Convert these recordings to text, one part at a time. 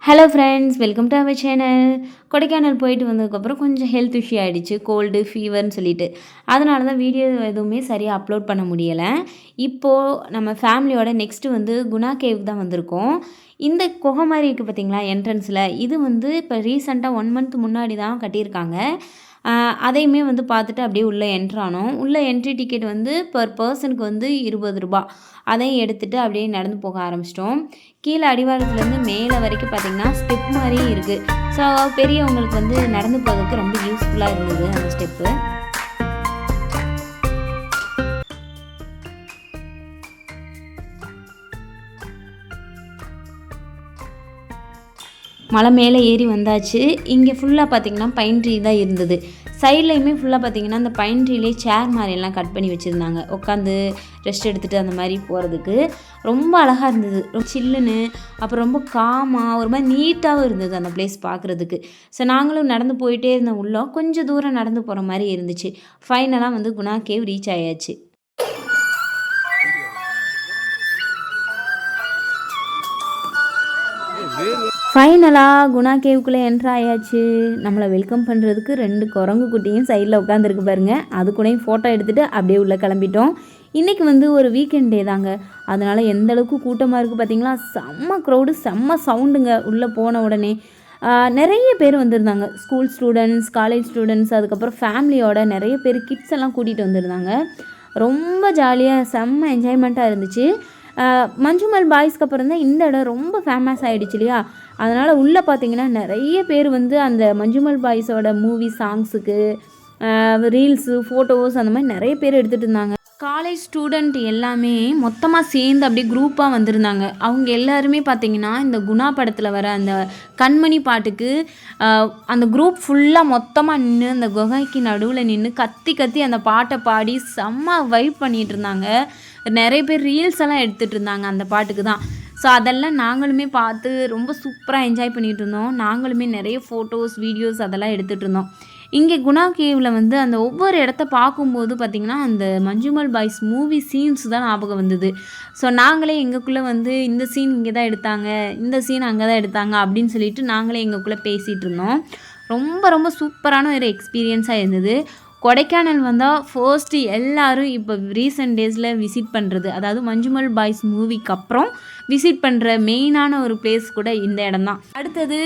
Hello friends, welcome to our channel. Kodaikanal போயிட்டு வந்ததுக்கப்புறம் கொஞ்சம் ஹெல்த் இஷ்யூ ஆகிடுச்சு, கோல்டு ஃபீவர்னு சொல்லிட்டு. அதனால தான் வீடியோ எதுவுமே சரியாக அப்லோட் பண்ண முடியலை. இப்போது நம்ம ஃபேமிலியோட நெக்ஸ்ட்டு வந்து குணா கேவுக்கு தான் வந்திருக்கோம். இந்த குகை மாதிரி இருக்குது பார்த்தீங்களா என்ட்ரன்ஸில், இது வந்து இப்போ ரீசெண்டாக 1 மந்த் முன்னாடி தான் கட்டியிருக்காங்க. அதையுமே வந்து பார்த்துட்டு அப்படியே உள்ளே என்ட்ரானோம். உள்ளே என்ட்ரி டிக்கெட் வந்து பர் பர்சனுக்கு வந்து ரூ. 20. அதையும் எடுத்துகிட்டு அப்படியே நடந்து போக ஆரம்பிச்சிட்டோம். கீழே அடிவாரத்துலேருந்து மேலே வரைக்கும் பார்த்திங்கன்னா ஸ்டெப் மாதிரியே இருக்குது. ஸோ பெரியவங்களுக்கு வந்து நடந்து போகிறதுக்கு ரொம்ப யூஸ்ஃபுல்லாக இருந்தது அந்த ஸ்டெப்பு. மலை மேலே ஏறி வந்தாச்சு. இங்கே ஃபுல்லாக பார்த்திங்கன்னா பைன் ட்ரீ தான் இருந்தது. சைட்லேயுமே ஃபுல்லாக பார்த்திங்கன்னா அந்த பைன் ட்ரீலே சேர் மாதிரியெல்லாம் கட் பண்ணி வச்சுருந்தாங்க, உட்காந்து ரெஸ்ட் எடுத்துகிட்டு அந்த மாதிரி போகிறதுக்கு. ரொம்ப அழகாக இருந்தது, ரொம்ப சில்லுன்னு, அப்புறம் ரொம்ப காமாக ஒரு மாதிரி நீட்டாகவும் இருந்தது அந்த பிளேஸ் பார்க்குறதுக்கு. ஸோ நாங்களும் நடந்து போயிட்டே இருந்தோம். உள்ளே கொஞ்சம் தூரம் நடந்து போகிற மாதிரி இருந்துச்சு. ஃபைனலாக வந்து குணா கேவ் ரீச் ஆயாச்சு. ஃபைனலாக குணா கேவுக்குள்ளே என்ட்ரு ஆயாச்சு. நம்மளை வெல்கம் பண்ணுறதுக்கு 2 குரங்கு குட்டியும் சைடில் உட்காந்துருக்கு பாருங்கள். அது கூடயும் ஃபோட்டோ எடுத்துகிட்டு அப்படியே உள்ளே கிளம்பிட்டோம். இன்றைக்கி வந்து ஒரு வீக்கெண்ட் டே தாங்க, அதனால் எந்த அளவுக்கு கூட்டமாக இருக்குது பார்த்திங்களா. செம்ம க்ரௌடு, செம்ம சவுண்டுங்க. உள்ளே போன உடனே நிறைய பேர் வந்திருந்தாங்க. ஸ்கூல் ஸ்டூடெண்ட்ஸ், காலேஜ் ஸ்டூடெண்ட்ஸ், அதுக்கப்புறம் ஃபேமிலியோட நிறைய பேர் கிட்ஸ் எல்லாம் கூட்டிகிட்டு வந்திருந்தாங்க. ரொம்ப ஜாலியாக செம்ம என்ஜாய்மெண்ட்டாக இருந்துச்சு. மஞ்சுமல் பாய்ஸ்க்கு அப்புறம் தான் இந்த இடம் ரொம்ப ஃபேமஸ் ஆகிடுச்சு இல்லையா. அதனால் உள்ளே பார்த்திங்கன்னா நிறைய பேர் வந்து அந்த மஞ்சுமல் பாய்ஸோட மூவி சாங்ஸுக்கு ரீல்ஸு, ஃபோட்டோஸ் அந்த மாதிரி நிறைய பேர் எடுத்துகிட்டு இருந்தாங்க. காலேஜ் ஸ்டூடெண்ட் எல்லாமே மொத்தமாக சேர்ந்து அப்படியே குரூப்பாக வந்திருந்தாங்க. அவங்க எல்லாருமே பார்த்திங்கன்னா இந்த குணா படத்தில் வர அந்த கண்மணி பாட்டுக்கு அந்த குரூப் ஃபுல்லாக மொத்தமாக நின்று அந்த குகைக்கு நடுவில் நின்று கத்தி கத்தி அந்த பாட்டை பாடி செம்ம வைப் பண்ணிகிட்டு இருந்தாங்க. நிறைய பேர் ரீல்ஸ் எல்லாம் எடுத்துகிட்டு இருந்தாங்க அந்த பாட்டுக்கு தான். ஸோ அதெல்லாம் நாங்களுமே பார்த்து ரொம்ப சூப்பராக என்ஜாய் பண்ணிகிட்டு இருந்தோம். நாங்களுமே நிறைய ஃபோட்டோஸ், வீடியோஸ் அதெல்லாம் எடுத்துகிட்டு இருந்தோம். இங்கே குணா கேவில் வந்து அந்த ஒவ்வொரு இடத்த பார்க்கும்போது பார்த்திங்கன்னா அந்த மஞ்சுமல் பாய்ஸ் மூவி சீன்ஸ் தான் ஞாபகம் வந்தது. ஸோ நாங்களே எங்களுக்குள்ளே வந்து இந்த சீன் இங்கே தான் எடுத்தாங்க, இந்த சீன் அங்கே தான் எடுத்தாங்க அப்படின்னு சொல்லிட்டு நாங்களே எங்களுக்குள்ளே பேசிகிட்டு இருந்தோம். ரொம்ப ரொம்ப சூப்பரான ஒரு எக்ஸ்பீரியன்ஸாக இருந்தது. கொடைக்கானல் வந்தால் ஃபர்ஸ்ட்டு எல்லோரும் இப்போ ரீசெண்ட் டேஸில் விசிட் பண்ணுறது, அதாவது மஞ்சுமல் பாய்ஸ் மூவிக்கு அப்புறம் விசிட் பண்ணுற மெயினான ஒரு பிளேஸ் கூட இந்த இடம் தான். அடுத்தது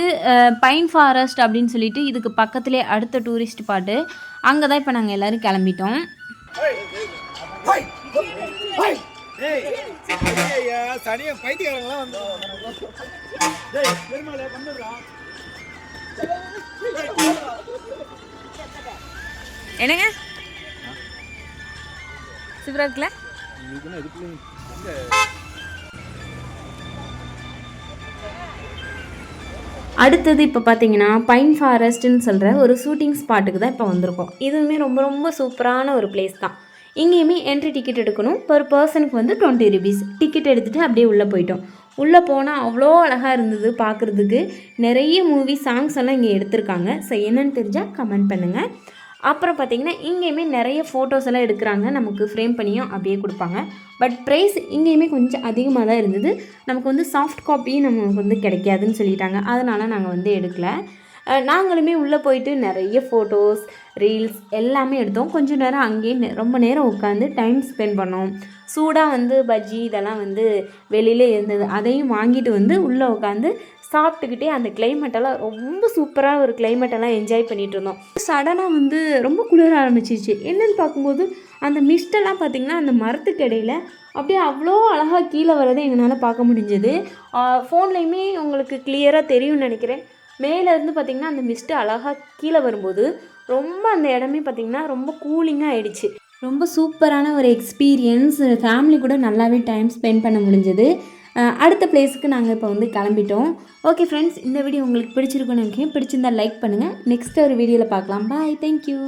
பைன் ஃபாரஸ்ட் அப்படின்னு சொல்லிட்டு இதுக்கு பக்கத்துலேயே அடுத்த டூரிஸ்ட் ஸ்பாட்டு. அங்கே தான் இப்போ நாங்கள் எல்லோரும் கிளம்பிட்டோம். என்னங்க சூப்பராக இருக்குல்ல. அடுத்தது இப்போ பார்த்தீங்கன்னா பைன் ஃபாரஸ்ட்டுன்னு சொல்கிற ஒரு ஷூட்டிங் ஸ்பாட்டுக்கு தான் இப்போ வந்திருக்கோம். இதுவுமே ரொம்ப ரொம்ப சூப்பரான ஒரு பிளேஸ் தான். இங்கேயுமே என்ட்ரி டிக்கெட் எடுக்கணும். ஒரு பர்சனுக்கு வந்து ₹20. டிக்கெட் எடுத்துகிட்டு அப்படியே உள்ளே போயிட்டோம். உள்ளே போனால் அவ்வளோ அழகாக இருந்தது பார்க்குறதுக்கு. நிறைய மூவி சாங்ஸ் எல்லாம் இங்கே எடுத்திருக்காங்க. ஸோ என்னென்னு தெரிஞ்சால் கமெண்ட் பண்ணுங்கள். அப்புறம் பார்த்திங்கன்னா இங்கேயுமே நிறைய ஃபோட்டோஸ் எல்லாம் எடுக்கிறாங்க, நமக்கு ஃப்ரேம் பண்ணியும் அப்படியே கொடுப்பாங்க. பட் ப்ரைஸ் இங்கேயுமே கொஞ்சம் அதிகமாக தான் இருந்தது. நமக்கு வந்து சாஃப்ட் காப்பியும் நமக்கு வந்து கிடைக்காதுன்னு சொல்லிட்டாங்க. அதனால் நாங்கள் வந்து எடுக்கலை. நாங்களுமே உள்ளே போயிட்டு நிறைய ஃபோட்டோஸ், ரீல்ஸ் எல்லாமே எடுத்தோம். கொஞ்சம் நேரம் அங்கேயே ரொம்ப நேரம் உட்காந்து டைம் ஸ்பெண்ட் பண்ணோம். சூடாக வந்து பஜ்ஜி இதெல்லாம் வந்து வெளியிலே இருந்தது, அதையும் வாங்கிட்டு வந்து உள்ளே உட்காந்து சாப்பிட்டுக்கிட்டே அந்த கிளைமேட்டெல்லாம் ரொம்ப சூப்பராக ஒரு கிளைமேட்டெல்லாம் என்ஜாய் பண்ணிகிட்டு இருந்தோம். சடனாக வந்து ரொம்ப குளிர ஆரம்பிச்சிச்சு. என்னென்னு பார்க்கும்போது அந்த மிஸ்டெல்லாம் பார்த்திங்கன்னா அந்த மரத்துக்கு இடையில் அப்படியே அவ்வளோ அழகாக கீழே வரதை எங்களால் பார்க்க முடிஞ்சது. ஃபோன்லேயுமே உங்களுக்கு கிளியராக தெரியும்னு நினைக்கிறேன். மேலேருந்து பார்த்திங்கன்னா அந்த மிஸ்ட்டு அழகாக கீழே வரும்போது ரொம்ப அந்த இடமே பார்த்திங்கன்னா ரொம்ப கூலிங்காக ஆகிடுச்சு. ரொம்ப சூப்பரான ஒரு எக்ஸ்பீரியன்ஸ். ஃபேமிலி கூட நல்லாவே டைம் ஸ்பெண்ட் பண்ண முடிஞ்சது. அடுத்த பிளேஸுக்கு நாங்கள் இப்போ வந்து கிளம்பிட்டோம். ஓகே ஃப்ரெண்ட்ஸ், இந்த வீடியோ உங்களுக்கு பிடிச்சிருக்குன்னு நினைக்கிறேன். பிடிச்சிருந்தால் லைக் பண்ணுங்கள். நெக்ஸ்ட் ஒரு வீடியோவில் பார்க்கலாம். பாய், தேங்க்யூ.